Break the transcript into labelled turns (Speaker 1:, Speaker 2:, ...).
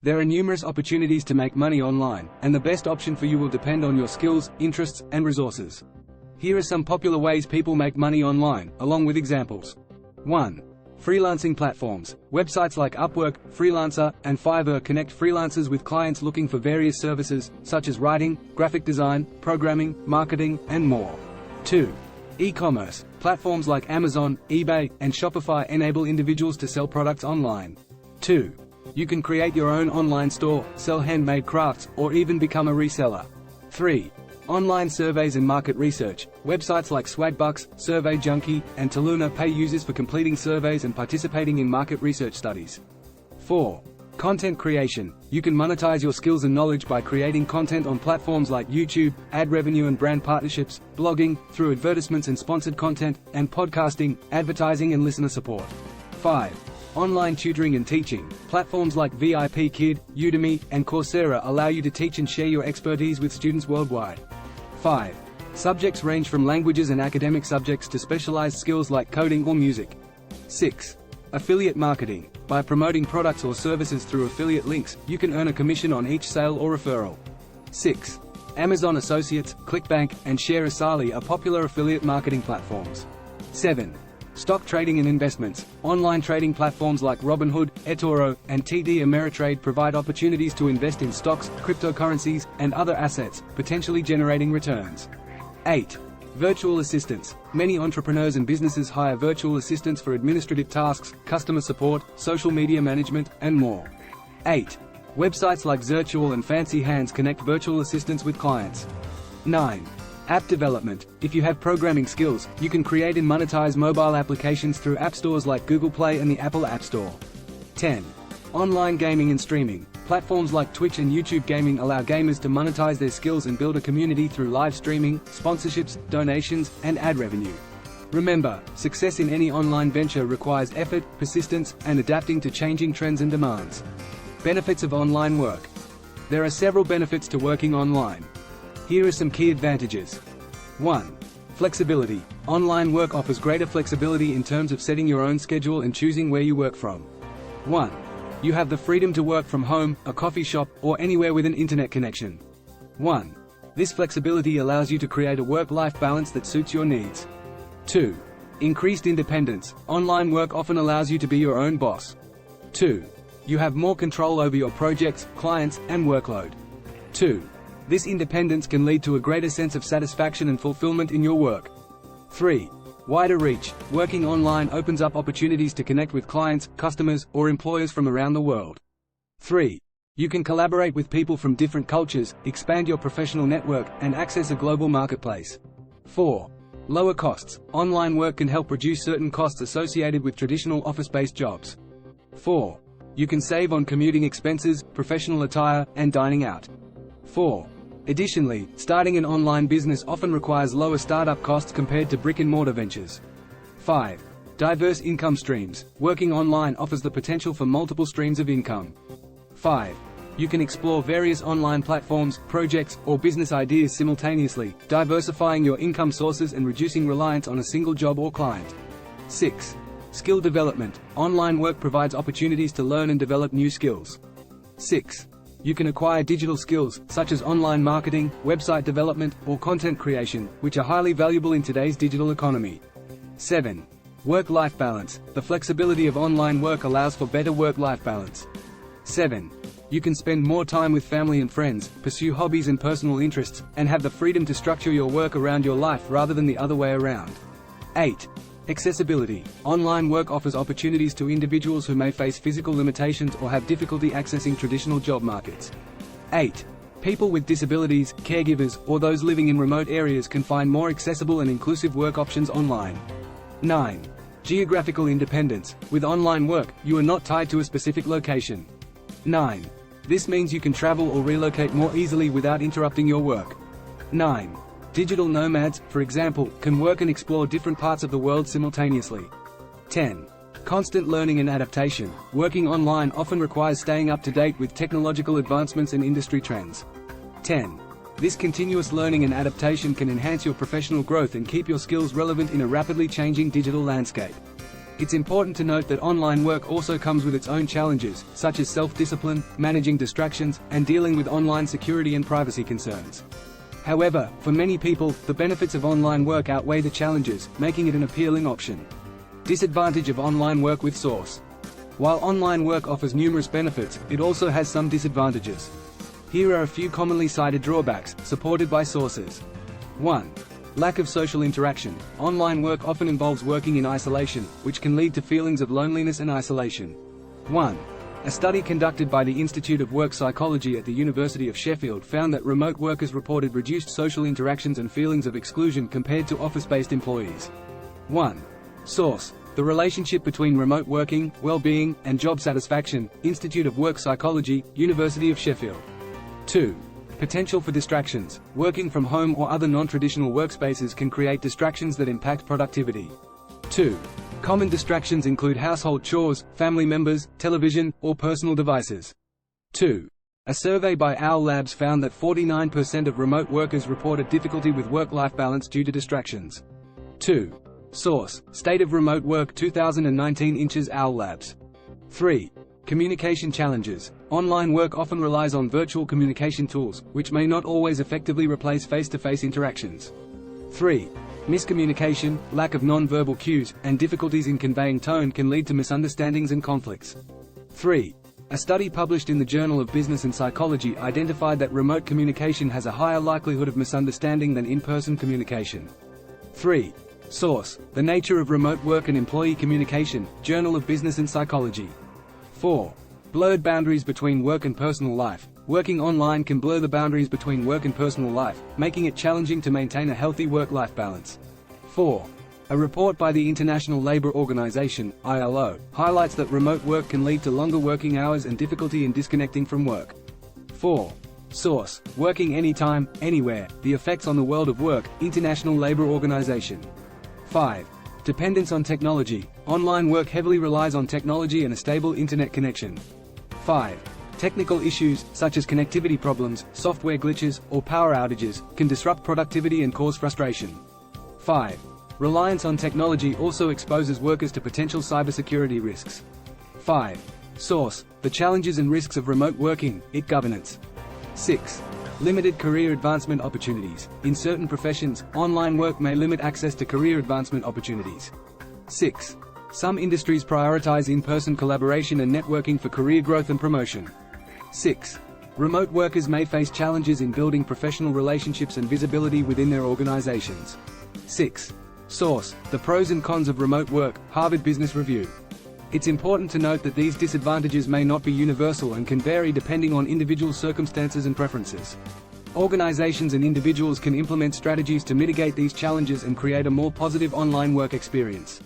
Speaker 1: There are numerous opportunities to make money online, and the best option for you will depend on your skills, interests, and resources. Here are some popular ways people make money online, along with examples. 1. Freelancing platforms. Websites like Upwork, Freelancer, and Fiverr connect freelancers with clients looking for various services, such as writing, graphic design, programming, marketing, and more. 2. E-commerce. Platforms like Amazon, eBay, and Shopify enable individuals to sell products online. 2. You can create your own online store, sell handmade crafts, or even become a reseller. 3. Online surveys and market research. Websites like Swagbucks, Survey Junkie, and Taluna pay users for completing surveys and participating in market research studies. 4. Content creation. You can monetize your skills and knowledge by creating content on platforms like YouTube, ad revenue and brand partnerships, blogging, through advertisements and sponsored content, and podcasting, advertising and listener support. 5. Online tutoring and teaching. Platforms like VIP Kid, Udemy, and Coursera allow you to teach and share your expertise with students worldwide. 5. Subjects range from languages and academic subjects to specialized skills like coding or music. 6. Affiliate marketing. By promoting products or services through affiliate links, you can earn a commission on each sale or referral. 6. Amazon Associates, ClickBank, and Share-a-Sali are popular affiliate marketing platforms. 7. Stock trading and investments. Online trading platforms like Robinhood, eToro, and TD Ameritrade provide opportunities to invest in stocks, cryptocurrencies, and other assets, potentially generating returns. 8. Virtual assistants. Many entrepreneurs and businesses hire virtual assistants for administrative tasks, customer support, social media management, and more. 8. Websites like Zirtual and Fancy Hands connect virtual assistants with clients. 9. App development. If you have programming skills, you can create and monetize mobile applications through app stores like Google Play and the Apple App Store. 10. Online gaming and streaming. Platforms like Twitch and YouTube Gaming allow gamers to monetize their skills and build a community through live streaming, sponsorships, donations, and ad revenue. Remember, success in any online venture requires effort, persistence, and adapting to changing trends and demands. Benefits of online work. There are several benefits to working online. Here are some key advantages. 1. Flexibility. Online work offers greater flexibility in terms of setting your own schedule and choosing where you work from. 1. You have the freedom to work from home, a coffee shop, or anywhere with an internet connection. 1. This flexibility allows you to create a work-life balance that suits your needs. 2. Increased independence. Online work often allows you to be your own boss. 2. You have more control over your projects, clients, and workload. 2. This independence can lead to a greater sense of satisfaction and fulfillment in your work. 3. Wider reach. Working online opens up opportunities to connect with clients, customers, or employers from around the world. 3. You can collaborate with people from different cultures, expand your professional network, and access a global marketplace. 4. Lower costs. Online work can help reduce certain costs associated with traditional office-based jobs. 4. You can save on commuting expenses, professional attire, and dining out. 4. Additionally, starting an online business often requires lower startup costs compared to brick-and-mortar ventures. 5. Diverse income streams. Working online offers the potential for multiple streams of income. 5. You can explore various online platforms, projects, or business ideas simultaneously, diversifying your income sources and reducing reliance on a single job or client. 6. Skill development. Online work provides opportunities to learn and develop new skills. 6. You can acquire digital skills, such as online marketing, website development, or content creation, which are highly valuable in today's digital economy. 7. Work-life balance. The flexibility of online work allows for better work-life balance. 7. You can spend more time with family and friends, pursue hobbies and personal interests, and have the freedom to structure your work around your life rather than the other way around. 8. Accessibility. Online work offers opportunities to individuals who may face physical limitations or have difficulty accessing traditional job markets. 8. People with disabilities, caregivers, or those living in remote areas can find more accessible and inclusive work options online. 9. Geographical independence. With online work, you are not tied to a specific location. 9. This means you can travel or relocate more easily without interrupting your work. 9. Digital nomads, for example, can work and explore different parts of the world simultaneously. 10. Constant learning and adaptation. Working online often requires staying up to date with technological advancements and industry trends. 10. This continuous learning and adaptation can enhance your professional growth and keep your skills relevant in a rapidly changing digital landscape. It's important to note that online work also comes with its own challenges, such as self-discipline, managing distractions, and dealing with online security and privacy concerns. However, for many people, the benefits of online work outweigh the challenges, making it an appealing option. Disadvantage of online work with source. While online work offers numerous benefits, it also has some disadvantages. Here are a few commonly cited drawbacks, supported by sources. 1. Lack of social interaction. Online work often involves working in isolation, which can lead to feelings of loneliness and isolation. 1. A study conducted by the Institute of Work Psychology at the University of Sheffield found that remote workers reported reduced social interactions and feelings of exclusion compared to office-based employees. 1. Source: The relationship between remote working, well-being, and job satisfaction, Institute of Work Psychology, University of Sheffield. 2. Potential for distractions. Working from home or other non-traditional workspaces can create distractions that impact productivity. 2. Common distractions include household chores, family members, television, or personal devices. 2. A survey by Owl Labs found that 49% of remote workers reported difficulty with work-life balance due to distractions. 2. Source: State of Remote Work 2019 Inches Owl Labs. 3. Communication challenges. Online work often relies on virtual communication tools, which may not always effectively replace face-to-face interactions. 3. Miscommunication, lack of non-verbal cues, and difficulties in conveying tone can lead to misunderstandings and conflicts. 3. A study published in the Journal of Business and Psychology identified that remote communication has a higher likelihood of misunderstanding than in-person communication. 3. Source: The Nature of Remote Work and Employee Communication, Journal of Business and Psychology. 4. Blurred boundaries between work and personal life. Working online can blur the boundaries between work and personal life, making it challenging to maintain a healthy work-life balance. 4. A report by the International Labour Organization, ILO, highlights that remote work can lead to longer working hours and difficulty in disconnecting from work. 4. Source: Working anytime, anywhere, the effects on the world of work, International Labour Organization. 5. Dependence on technology. Online work heavily relies on technology and a stable internet connection. 5. Technical issues, such as connectivity problems, software glitches, or power outages, can disrupt productivity and cause frustration. 5. Reliance on technology also exposes workers to potential cybersecurity risks. 5. Source: The challenges and risks of remote working, IT governance. 6. Limited career advancement opportunities. In certain professions, online work may limit access to career advancement opportunities. 6. Some industries prioritize in-person collaboration and networking for career growth and promotion. 6. Remote workers may face challenges in building professional relationships and visibility within their organizations. 6. Source: The Pros and Cons of Remote Work, Harvard Business Review. It's important to note that these disadvantages may not be universal and can vary depending on individual circumstances and preferences. Organizations and individuals can implement strategies to mitigate these challenges and create a more positive online work experience.